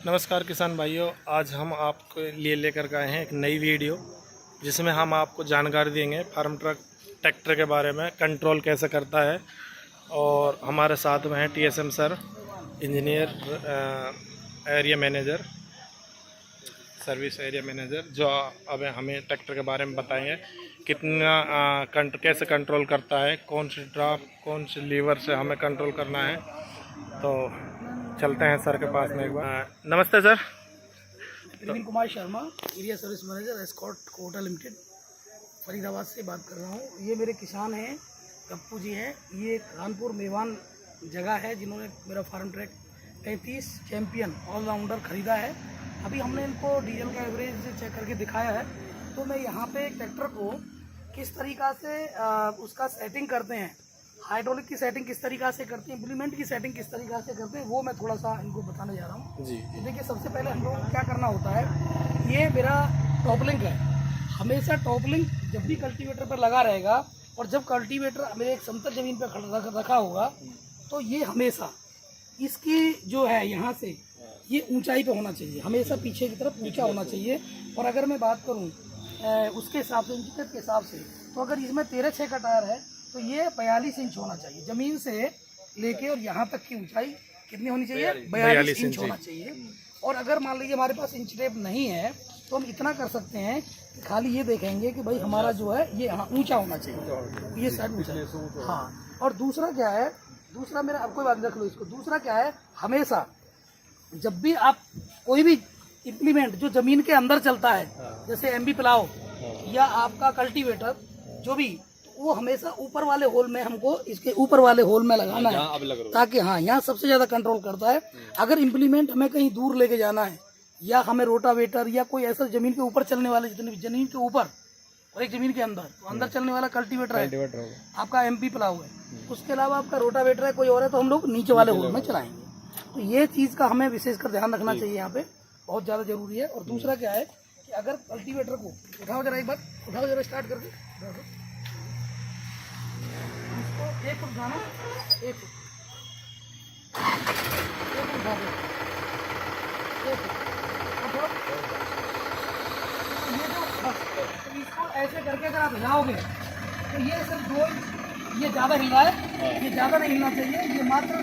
नमस्कार किसान भाइयों, आज हम आपके लिए लेकर के आए हैं एक नई वीडियो जिसमें हम आपको जानकारी देंगे फार्म ट्रक ट्रैक्टर के बारे में, कंट्रोल कैसे करता है। और हमारे साथ में है TSM sir, engineer area manager, service area manager, जो अब हमें ट्रैक्टर के बारे में बताएंगे कितना कैसे कंट्रोल करता है, कौन से ड्राफ्ट कौन से लीवर से हमें कंट्रोल करना है। तो चलते हैं सर के पास में एक बार। नमस्ते sir. Praveen Kumar Sharma, area service manager, Escort Kubota limited, Faridabad से बात कर रहा हूँ। ये मेरे किसान हैं, गप्पू जी हैं। ये कानपुर मेवान जगह है जिन्होंने मेरा फार्म ट्रैक 33 चैम्पियन ऑलराउंडर ख़रीदा है। अभी हमने इनको डीजल का एवरेज चेक करके दिखाया है। तो मैं यहाँ पे ट्रैक्टर को किस तरीक़ा से उसका सेटिंग करते हैं, हाइड्रोलिक की सेटिंग किस तरीक़ा से करते हैं, इम्प्लीमेंट की सेटिंग किस तरीक़ा से करते हैं, वो मैं थोड़ा सा इनको बताने जा रहा हूँ जी। तो देखिए, सबसे पहले हम लोगों को क्या करना होता है, ये मेरा टॉप लिंक है। हमेशा टॉप लिंक जब भी कल्टीवेटर पर लगा रहेगा और जब कल्टीवेटर मेरे एक समतल ज़मीन पर रखा होगा तो ये हमेशा इसकी जो है यहाँ से ये ऊंचाई पे होना चाहिए, हमेशा पीछे की तरफ ऊंचा होना चाहिए। और अगर मैं बात करूँ उसके हिसाब से, इंच के हिसाब से, तो अगर इसमें 13/6 का टायर है तो ये 42 इंच होना चाहिए। ज़मीन से लेके और यहाँ तक की ऊंचाई कितनी होनी चाहिए? 42 इंच होना चाहिए। और अगर मान लीजिए हमारे पास इंच टेप नहीं है तो हम इतना कर सकते हैं कि खाली ये देखेंगे कि भाई हमारा जो है ये ऊंचा होना चाहिए, ये साइड ऊंचा। हाँ, और दूसरा क्या है, दूसरा मेरा, अब कोई बात रख लो इसको। दूसरा क्या है, हमेशा जब भी आप कोई भी इम्प्लीमेंट जो ज़मीन के अंदर चलता है, जैसे MB प्लाव या आपका कल्टीवेटर जो भी, वो हमेशा ऊपर वाले होल में, हमको इसके ऊपर वाले होल में लगाना है, ताकि हाँ यहाँ सबसे ज़्यादा कंट्रोल करता है। अगर इम्प्लीमेंट हमें कहीं दूर लेके जाना है या हमें रोटावेटर या कोई ऐसा ज़मीन के ऊपर चलने वाले, जितनी ज़मीन के ऊपर और एक ज़मीन के अंदर, तो अंदर चलने वाला कल्टीवेटर है, आपका MP प्लाव है, उसके अलावा आपका रोटावेटर है, कोई और है, तो हम लोग नीचे वाले होल में चलाएंगे। तो ये चीज़ का हमें विशेषकर ध्यान रखना चाहिए, यहाँ पे बहुत ज़्यादा जरूरी है। और दूसरा क्या है कि अगर कल्टीवेटर को उठाओ जरा, एक बार उठाओ जरा, स्टार्ट कर दो, इसको 1 फुट उठाना, 1 फुट, 1 फुट उठा दो, 1 फुट, और ये जो तो इसको ऐसे करके अगर आप हिलाओगे तो ये सिर्फ 2 इंच, ये ज़्यादा हिल रहा है, ये ज़्यादा नहीं हिलना चाहिए, ये मात्र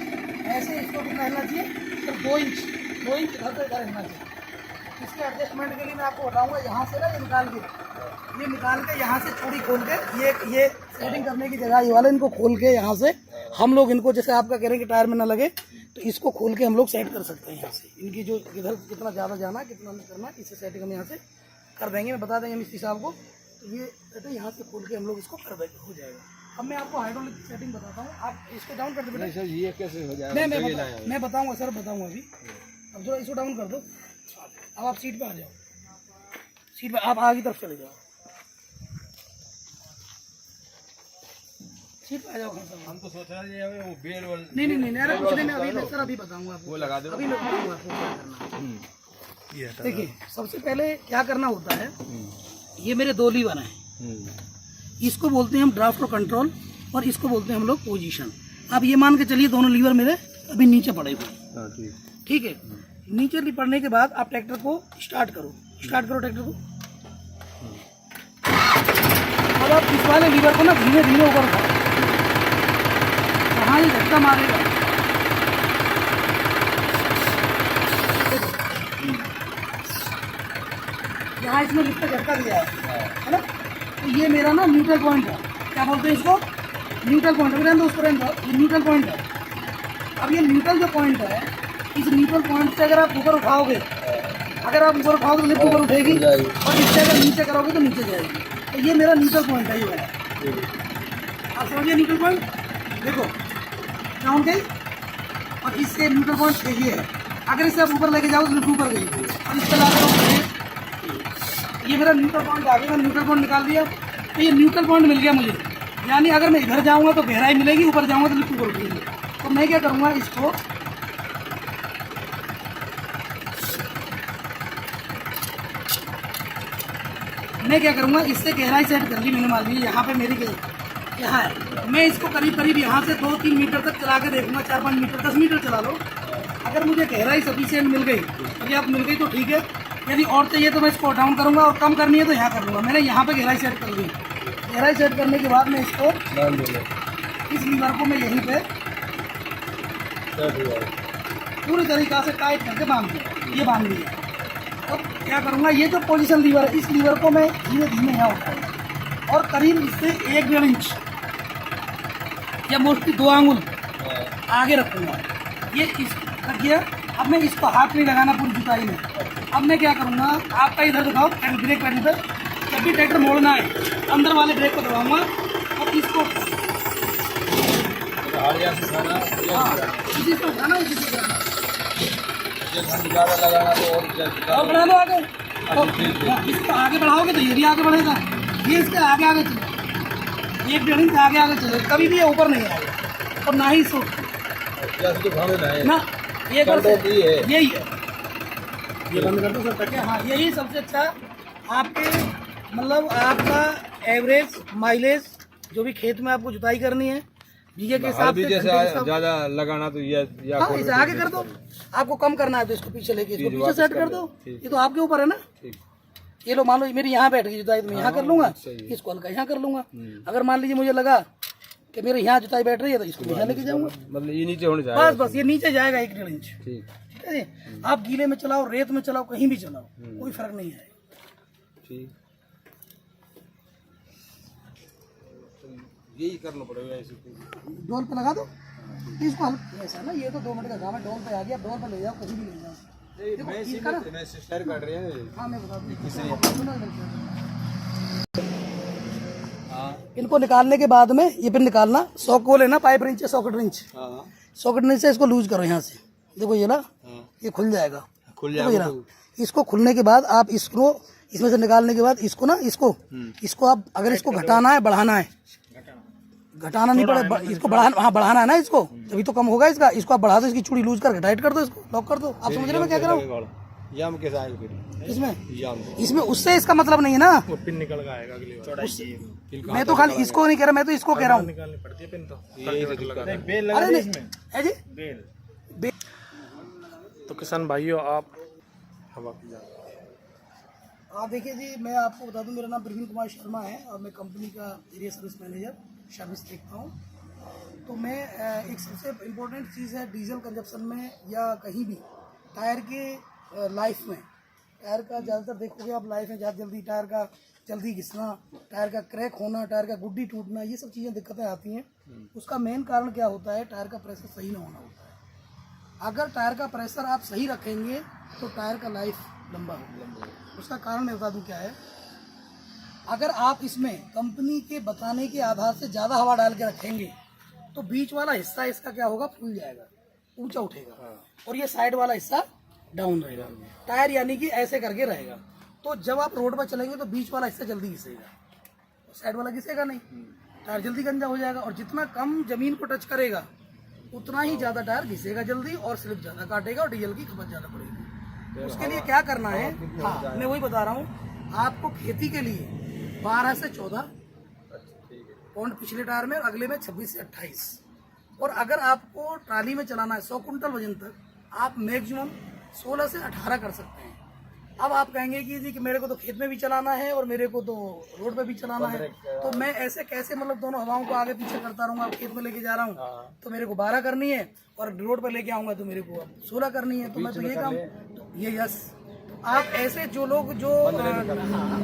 ऐसे इसको कितना हिलना चाहिए, सिर्फ 2 इंच इधर से इधर हिलना चाहिए। इसके एडजस्टमेंट के लिए मैं आपको बताऊंगा, यहाँ से ना ये निकाल के यहाँ से चूड़ी खोल के, ये सेटिंग करने की जगह ये वाले, इनको खोल के यहाँ से हम लोग इनको, जैसे आपका कह रहे हैं कि टायर में ना लगे, तो इसको खोल के हम लोग सेट कर सकते हैं। यहाँ से इनकी जो इधर कितना ज़्यादा जाना, कितना नहीं करना, इससे सेटिंग हम यहाँ से कर देंगे, मैं बता देंगे मिस्त्री साहब को। तो ये यहाँ से खोल के हम लोग इसको कर देंगे, हो जाएगा। अब मैं आपको हाइड्रोलिक की सेटिंग बताता हूँ, आप इसको डाउन कर दो बेटा। सर ये कैसे हो जाएगा? मैं बताऊँगा सर, बताऊँगा अभी। अब जो इसको डाउन कर दो, अब आप सीट पे आ जाओ, सीट पे आप आगे तरफ चले जाओ, सीट पे आ जाओ। हम तो सोच रहे हैं वो बेल वाल नहीं अरे कुछ नहीं, अभी सर अभी बताऊंगा आपको, वो लगा दो, अभी मैं बताऊंगा आपको क्या करना है। देखिए, सबसे पहले क्या करना होता है, ये मेरे 2 लीवर हैं, इसको बोलते हैं हम ड्राफ्ट और कंट्रोल, और इसको बोलते हैं हम लोग पोजीशन। आप ये मान के चलिए दोनों लीवर मेरे अभी नीचे पड़े हुए, ठीक है। नीचे पड़ने के बाद आप ट्रैक्टर को स्टार्ट करो ट्रैक्टर को। अब आप इस वाले लीवर को ना धीरे धीरे ऊपर उठाओ, कहाँ ये झटका मारेगा, यहाँ इसमें लिफ्ट झटका दिया है ना। तो ये मेरा ना न्यूट्रल पॉइंट है, क्या बोलते हैं इसको, न्यूट्रल पॉइंट। ये न्यूट्रल पॉइंट है। अब ये न्यूट्रल जो पॉइंट है, इस न्यूट्रल पॉइंट से अगर आप ऊपर उठाओगे, तो लिफ्ट ऊपर उठेगी, और इससे अगर नीचे करोगे तो नीचे जाएगी। तो ये मेरा न्यूट्रल पॉइंट है, ये वाला, आप समझिए न्यूट्रल पॉइंट। देखो डाउन गई, और इससे न्यूट्रल पॉइंट ये है, अगर इसे आप ऊपर लेके जाओ तो लिफ्ट ऊपर गई, और इस पर लाकर ये मेरा न्यूट्रल पॉइंट आ गया। मैं न्यूट्रल पॉइंट निकाल दिया, तो ये न्यूट्रल पॉइंट मिल गया मुझे, यानी अगर मैं इधर जाऊँगा तो गहराई मिलेगी, ऊपर जाऊँगा तो लिफ्ट ऊपर उठेगी। तो मैं क्या करूँगा, इसको इससे गहराई सेट कर ली मैंने, मान लीजिए यहाँ पे मेरी यहाँ है, मैं इसको करीब यहाँ से 2-3 मीटर तक चला के देखूंगा, 4-5 मीटर, 10 मीटर चला लो। अगर मुझे गहराई सफिशिएंट मिल गई, करके आप मिल गई तो ठीक है, यदि और चाहिए तो मैं इसको डाउन करूँगा और कम करनी है तो यहाँ कर लूँगा। मैंने यहाँ पे गहराई सेट कर दी। गहराई सेट करने के बाद मैं इसको इस लीवर को मैं यहीं पे पूरी तरीक़ा से टाइट करके बांध दिया। ये बांध दिया। अब क्या करूँगा, ये जो पोजीशन लीवर है, इस लीवर को मैं धीमे धीमे यहाँ उठाऊँगा और करीब इससे 1-1.5 इंच या मोस्टली 2 आंगुल आगे रखूँगा। ये इस रख दिया। अब मैं इसको हाथ नहीं लगाना पूरी जुताई में। अब मैं क्या करूँगा, आपका इधर दिखाओ ब्रेक पैडल पर, जब भी ट्रैक्टर मोड़ना है अंदर वाले ब्रेक को दबाऊँगा और इसको इसी से उठाना, इसी से उठाना और बढ़ा लो आगे। इसको आगे बढ़ाओगे तो ये भी आगे बढ़ेगा। ये इसके आगे आगे चले, 1-1.5 इंच आगे आगे चले, कभी भी ये ऊपर नहीं आएगा और ना ही इसको ना ये यही है। ये बंद कर दो सर तक। हाँ, यही सबसे अच्छा आपके मतलब आपका एवरेज माइलेज जो भी खेत में आपको जुताई करनी है बीघे के हिसाब से ज्यादा लगाना तो ये हाँ, इसे आगे कर दो। आपको कम करना है तो इसको पीछे लेके इसको पीछे सेट कर दो। ये तो आपके ऊपर है ना। ये लो, मान लो मेरी यहाँ बैठ गई जुताई तो मैं यहाँ कर लूंगा, इसको हल्का यहाँ कर लूंगा। अगर मान लीजिए मुझे लगा कि मेरे यहाँ जुताई बैठ रही है तो इसको यहाँ लेके जाऊंगा। मतलब ये नीचे होने जाएगा। बस ये नीचे जाएगा 1-1.5 इंच। ठीक है। आप गीले में चलाओ, रेत में चलाओ, कहीं भी चलाओ, कोई फर्क नहीं है। ठीक, यही करना पड़ेगा। ऐसे डोल पे लगा दो इसको हल्का ऐसा ना। ये तो 2 मिनट का काम है। डोल पे आ गया, डोल पे ले जाओ, कहीं भी ले जाओ। हाँ, मैं बता दूँ। इनको निकालने के बाद में ये फिर निकालना, सॉकेट लेना, पाइप रिंच है, सॉकेट रिंच। सॉकेट रिंच से इसको लूज करो यहाँ से। देखो ये ना, ये खुल जाएगा। इसको खुलने के बाद आप इसको इसमें से निकालने के बाद इसको ना इसको आप अगर इसको घटाना है बढ़ाना है, घटाना नहीं पड़े, इसको बढ़ाना, हाँ बढ़ाना है ना इसको, तभी तो कम होगा इसका। इसको आप बढ़ा दो, इसकी चूड़ी लूज कर टाइट कर दो, इसको लॉक कर दो। आप समझ रहे हो मैं क्या कर रहा हूँ इसमें? उससे इसका मतलब नहीं है ना। पिन निकल आएगा अगली बार। मैं तो खाली इसको नहीं कह रहा, मैं तो इसको कह रहा हूँ। निकालनी पड़ती है पिन तो। अरे नहीं जी। तो किसान भाइयों, आप हवा की देखिए जी, मैं आपको बता दूं, मेरा नाम प्रवीण कुमार शर्मा है और मैं कंपनी का एरिया सर्विस मैनेजर सर्विस देखता हूं। तो मैं एक सबसे इम्पोर्टेंट चीज़ है डीजल कंजप्शन में या कहीं भी टायर के लाइफ में, टायर का ज़्यादातर देखोगे आप लाइफ में ज़्यादा जल्दी टायर का जल्दी घिसना, टायर का क्रैक होना, टायर का गुड्डी टूटना, ये सब चीज़ें दिक्कतें आती हैं। उसका मेन कारण क्या होता है? टायर का प्रेशर सही ना होना होता है। अगर टायर का प्रेशर आप सही रखेंगे तो टायर का लाइफ लंबा होगा। उसका कारण मैं बता दूं क्या है। अगर आप इसमें कंपनी के बताने के आधार से ज़्यादा हवा डाल के रखेंगे तो बीच वाला हिस्सा इसका क्या होगा, फूल जाएगा, ऊंचा उठेगा, और ये साइड वाला हिस्सा डाउन रहेगा। टायर यानी कि ऐसे करके रहेगा। तो जब आप रोड पर चलेंगे तो बीच वाला हिस्सा जल्दी घिसेगा, साइड वाला घिसेगा नहीं, टायर जल्दी गंजा हो जाएगा। और जितना कम जमीन को टच करेगा उतना ही ज़्यादा टायर घिसेगा जल्दी और स्लिप ज़्यादा काटेगा और डीजल की खपत ज़्यादा पड़ेगी। उसके लिए क्या करना है, हाँ मैं वही बता रहा हूँ आपको। खेती के लिए 12 से 14 पॉइंट पिछले टायर में, अगले में 26 से 28। और अगर आपको ट्राली में चलाना है 100 कुंटल वजन तक, आप मैक्सिमम 16 से 18 कर सकते हैं। अब आप कहेंगे कि जी कि मेरे को तो खेत में भी चलाना है और मेरे को तो रोड पे भी चलाना है, तो मैं ऐसे कैसे मतलब दोनों हवाओं को आगे पीछे करता रहूँगा। अब खेत में लेके जा रहा हूँ तो मेरे को 12 करनी है और रोड पर लेके आऊँगा तो मेरे को 16 करनी है। तो मैं तो ये काम ये यस आप ऐसे जो लोग जो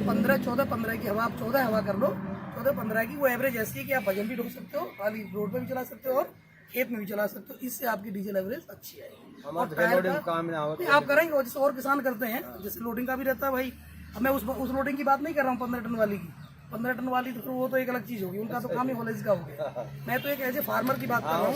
15, 14, 15 की हवा, आप 14 हवा कर लो, 14, 15 की वो एवरेज ऐसी है कि आप वजन भी ढो सकते हो, खाली रोड पे भी चला सकते हो और खेत में भी चला सकते हो। इससे आपकी डीजल एवरेज अच्छी आएगी। और आप करेंगे जैसे और किसान करते हैं, जैसे लोडिंग का भी रहता है भाई। अब मैं उस लोडिंग की बात नहीं कर रहा हूँ 15 टन वाली की। 15 टन वाली तो वो तो एक अलग चीज़ होगी, उनका तो काम ही कॉलेज का हो गया। मैं तो एक ऐसे फार्मर की बात कर रहा हूँ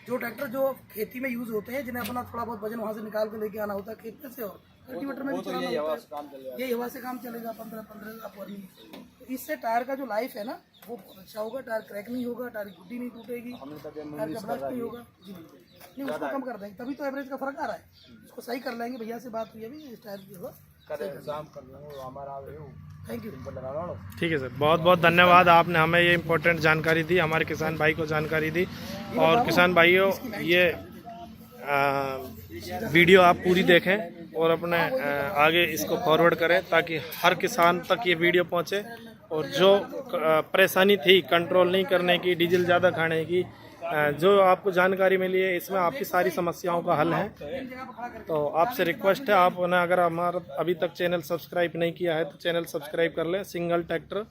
जो ट्रैक्टर जो खेती में यूज होते हैं, जिन्हें अपना थोड़ा बहुत वजन वहाँ से निकाल के लेके आना होता है खेत में से, और कल्टीवेटर में भी चलाना होता है। ये हवा से काम चलेगा 15 आप वर्मी। तो इससे टायर का जो लाइफ है ना वो बहुत अच्छा होगा। टायर क्रैक नहीं होगा, टायर की गुड्डी नहीं टूटेगी, टायर का ब्रश नहीं होगा। जी नहीं, उसको कम कर देंगे, तभी तो एवरेज का फर्क आ रहा है। इसको सही कर लेंगे, भैया से बात हुई अभी, इस टायर की हवा थैंक यू। ठीक है सर, बहुत बहुत धन्यवाद। आपने हमें ये इम्पोर्टेंट जानकारी दी, हमारे किसान भाई को जानकारी दी। और किसान भाइयों, ये वीडियो आप पूरी देखें और अपने आगे इसको फॉरवर्ड करें ताकि हर किसान तक ये वीडियो पहुंचे। और जो परेशानी थी कंट्रोल नहीं करने की, डीजल ज़्यादा खाने की, जो आपको जानकारी मिली है इसमें आपकी सारी समस्याओं का हल है। तो आपसे रिक्वेस्ट है, आपने अगर हमारा अभी तक चैनल सब्सक्राइब नहीं किया है तो चैनल सब्सक्राइब कर लें, सिंगल ट्रैक्टर।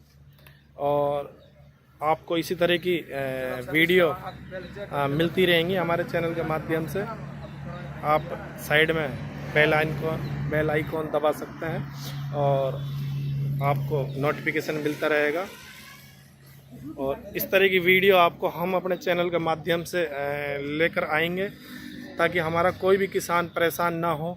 और आपको इसी तरह की वीडियो मिलती रहेंगी हमारे चैनल के माध्यम से। आप साइड में बेल आइकॉन दबा सकते हैं और आपको नोटिफिकेशन मिलता रहेगा। और इस तरह की वीडियो आपको हम अपने चैनल के माध्यम से लेकर आएंगे ताकि हमारा कोई भी किसान परेशान ना हो,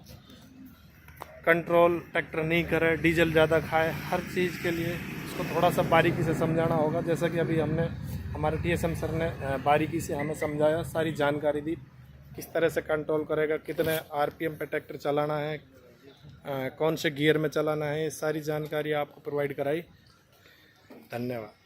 कंट्रोल ट्रैक्टर नहीं करे, डीजल ज़्यादा खाए। हर चीज़ के लिए इसको थोड़ा सा बारीकी से समझाना होगा। जैसा कि अभी हमारे TSM सर ने बारीकी से हमें समझाया, सारी जानकारी दी किस तरह से कंट्रोल करेगा, कितने RPM पे ट्रैक्टर चलाना है, कौन से गियर में चलाना है, ये सारी जानकारी आपको प्रोवाइड कराई। धन्यवाद।